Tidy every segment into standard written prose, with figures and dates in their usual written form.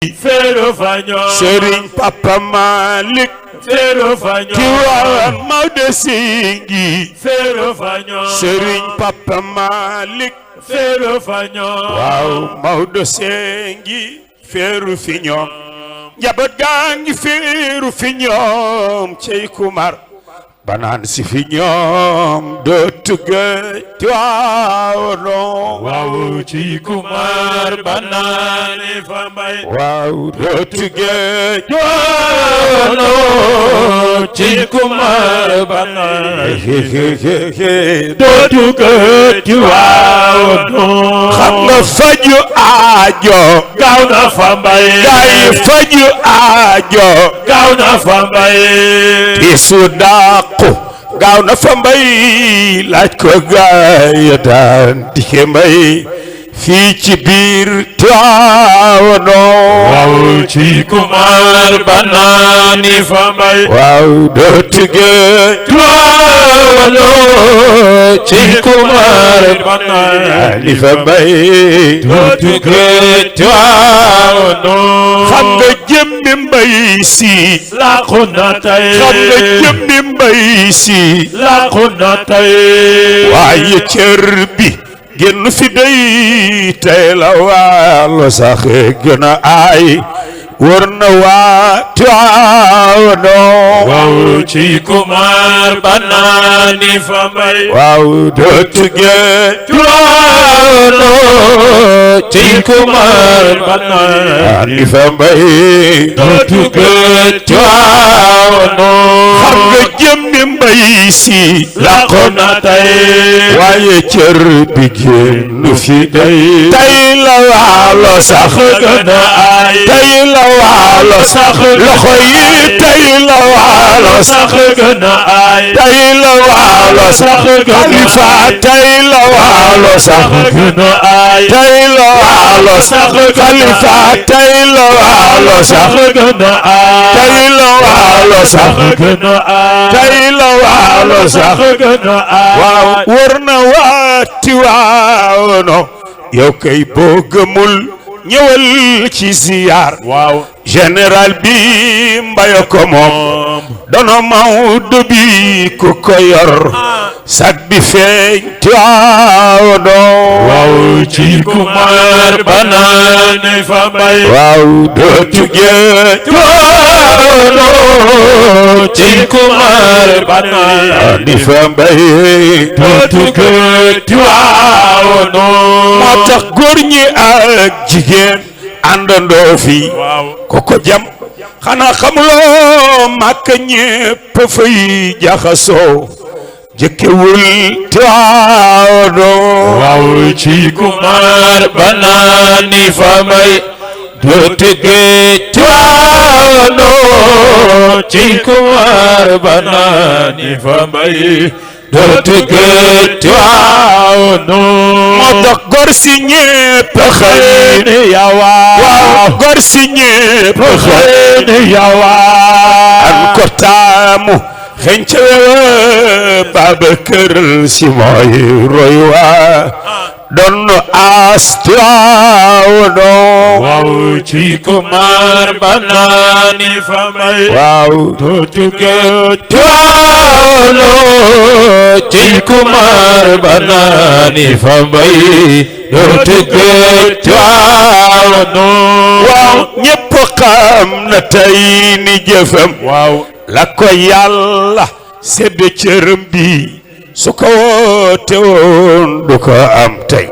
Féero Faño Serigne Papa Malick Féero Faño Tiwaawan Maodo Singi Féero Faño Serigne Papa Malick Féero Faño waaw Maodo Singi féeru fi ñoom njaboot gaa ngi féeru fi ñoom cey kumar banaan si fi ñoom dootu gëj Tiwaawan waaw ci kumar banaane fa mbay waaw dootu gëj Tiwaawan ci kumar banaane dootu gëj Tiwaawan xam nga faju aajo gaaw na fa mbay gaay faju aajo gaaw na fa mbay tiisu dàqu gaaw na fa mbay laaj ko gaay daan dike mbay fii ci biir Tiwaawan waaw ci kumar banaani fa mbay waaw dootu gëj Tiwaawan ci kumar banaani fa mbay dootu gëj Tiwaawan xam nga jëmmi mbay si làqu na tey xam nga jëmmi mbay si làqu na tey waaye cër bi génn fi day tey la waalo sax gën a aay wër na waa Tiwaawan waaw ci kumar banaani fa mbay waaw dootu gëj Tiwaawan ci kumar banaani fa mbay dootu gëj Tiwaawan xam nga jëmmi mbay si làqu na tey waaye cër bi génn fi day tey la waalo sax gën a aay tey la waalo sax loxo yi tey la waalo sax gën a aay tey la waalo sax Xalifa tey la waalo sax gën a aay tey la waalo sax Xalifa tey la waalo sax gën a aay tey la waalo sax gën a aay tey la waalo sax gën a aay waaw wër na waa Tiwaawan yow kay boo gëmul ñëwal ci ziyaar waaw général bi mbaya ko moom dono Maodo bi ku ko yor sag bi feeñ Tiwaawan waaw ci kumar banaane fa mbay waaw dootu gëj Tiwaawan ci kumar banaane fa mbay dootu gëj Tiwaawan moo tax góor ñi ak jigéen àndandoo fi koko jam xanaa xamuloo màkk ñépp fay jaxasoo jëkkewul Tiwaawan waaw ci kumar banaani fa mbay dootu gëj Tiwaawan ci kumar banaani fa mbay dootu gëj Tiwaawan moo tax góor si ñépp xëy ne yawa waaw góor si ñépp xëy ne yawa an ko taamu xeñ ca Babakar Si mooy roy waa doon aas Tiwaawan waaw ci kumar banaani fa mbay waaw dootu gëj Tiwaawan ci kumar banaani fa mbay dootu gëj Tiwaawan waaw ñépp xam na tey ni jëfam waaw la ko yàlla sedd cërëm bi su ko woote woon du ko am tey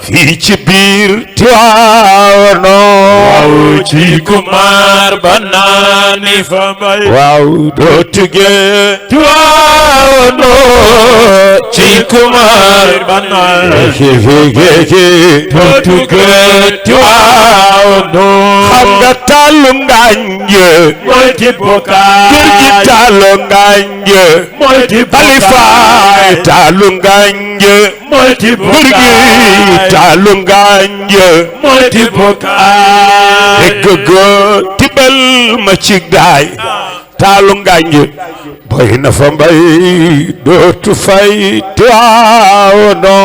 fii ci biir Tiwaawan waaw ci kumar banaani fa mbay waaw dootu gëj Tiwaawan ci kumar banaani dootu gëj Tiwaawan xam nga taalu ngànj mooy ti bokkaay kër gi taalu ngànj mooy ti Xalifa taalu ngànj mooy ti kër bokkaay gi taalu ngànj mooy ti bokkaay dégg go tibal ma ci gaay taalu ngànj boy na fa mbay dootu fay Tiwaawono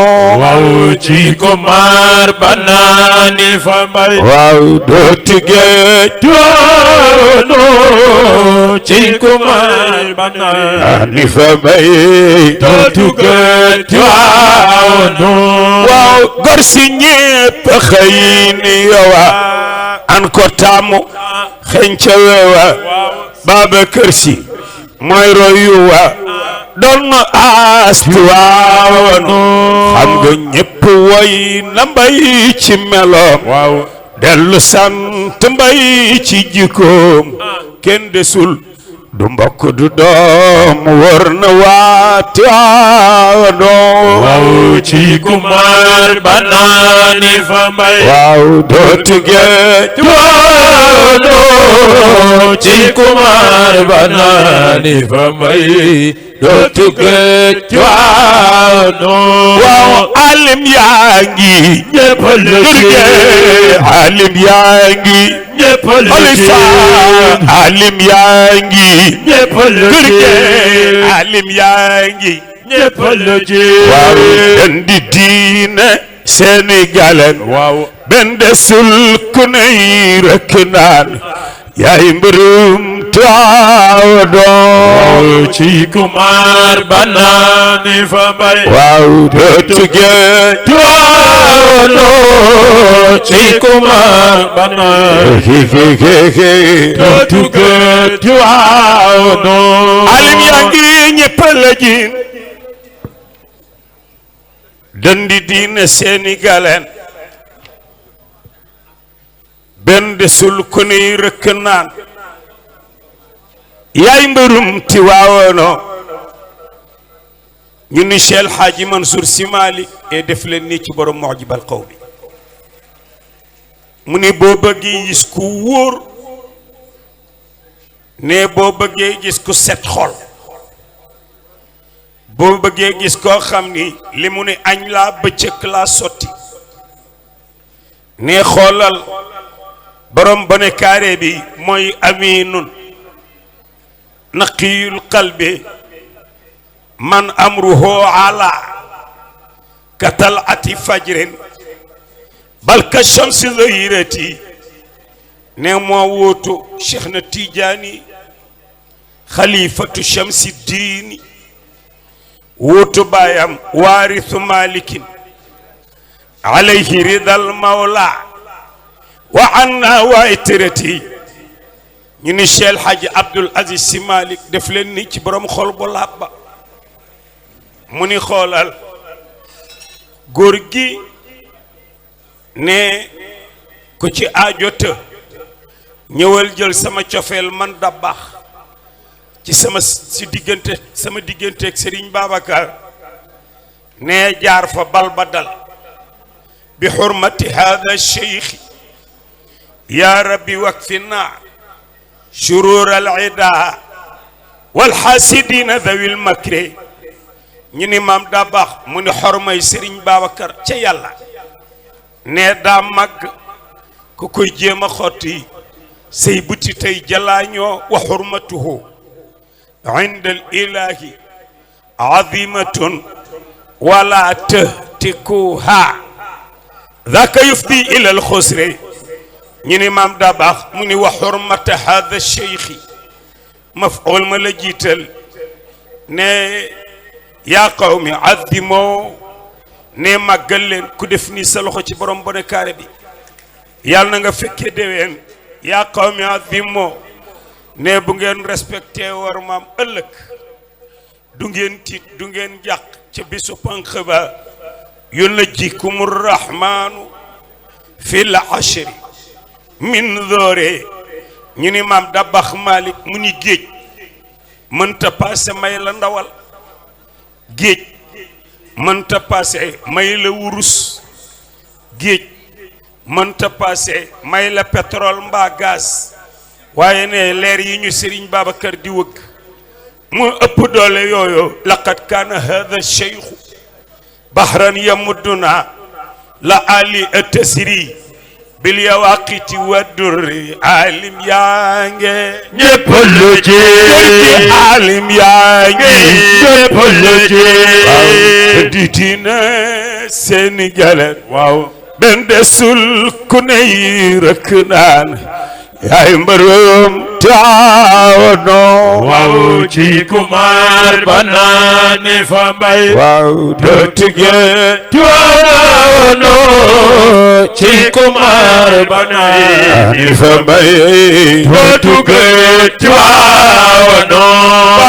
waaw ci kumar banaani fa mbay waaw dootu géej Tiwaawono ci kumar banaani fa mbay dootu géej Tiwaawono waaw gor si ñépp xëy ni yowa an ko taamu xenca weewa Babacar Si mooy royuwa doon na aas Tiwaawono xam nga ñépp woy na mbay ci meloom waaw dellu sant mbay ci jikkoom kenn desul du mbokk du doom wër na waa Tiwaawono waaw ci kumar banaani fa mbay waaw dootu géej Tiwaawono ci kumar banaani fa mbay dootu géej Tiwaawono waaw alim yaa ngi ñépp la alim yaa ngi ñépp la alim yaa ngi ñépp la alim yaa ngi ñépp la waaw den di diine Sénégalen waaw benn desul ku ney rek naan yaay mbërum Tiwaawono ci kumar banaani fa mbay waaw dootu géej Tiwaawono ci kumar banaani dootu géej Tiwaawono alim yaa ngi ñépp la jiin dëndi diine Sénégalen benn desul ku ney rëkk naan yaay mbërum Tiwaawono ñu ni Cheikh Hadji Mansour Sy Malick e def leen nii ci borom Mu'jibal Qawmi mu ni boo bëggee gis ku wóor ne boo bëggee gis ku set xol boo bëggee gis koo xam ni li mu ni añ laa bëccëg laa sotti ne xoolal borom bone kaare bi mooy aminun naqiyul qalbi man amruhu ala katalati fajrin bal ka shamsi zahirati ne moo wóotu Cheikh na Tijaani xalifatu shamsi diini wóotu baayam waarithu malikin alayhi ridal mawla wa anna wa itirati ñu ni Cheikh Hadji Abdoul Aziz Sy Malick def leen ni ci borom xol bu laab ba mu ni xoolal góor gi ne ku ci aajota ñëwal jël sama cofeel man da baax ci sama diggante ak Serigne Babacar ne jaar fa bal ba dal bi xurmati hada cheikh ya rabbi wakfina shurur al ida wal hasidina dawil makri ñu ni maam daa baax mu ni xormay Serigne Babacar ca yàlla ne daa màgg ku koy jéem a xotti say buti tey jalaañoo wa xurmatuhu inda al ilahi azimatun wala tahtikuha dhaka yufdi ila al xusri ñu ni maam daa baax mu ni wa xurmata hada cheikhi maf'ul ma la jiital ne yaa qawmi azzimoo ne màggal leen ku def ni sa loxo ci borom bone kaare bi yàlla na nga fekkee déwén yaa qawmi azzimoo ne bu ngeen respecté war maam ëllëg du ngeen tiit du ngeen jàq ca bisu panq ba yunajjikum rahmaanu fi l ashri min doore ñu ni maam Dabax Malick mu ni géej mënta paase may la ndawal géej mënta paase may la wurus géej mënta paase may la pétrole mbaa gaz waaye ne leer yi ñu Serigne Babacar di wëgg mu ëpp doole yooyu laqad kaana hada cheikhu bahran yamudduna la ali atasri bil yawaqiti wa durri alim yaa ngi ñépp lu ci alim yaa ngi ñépp lu ci waaw ditina Sénégal waaw ben desul ku ne yi rëkk naan yaay mbërëm Tiwaawono waaw ci kumar banaane fa mbay waaw dootige Tiwaawono ci kumar banaane fa mbay dootige Tiwaawono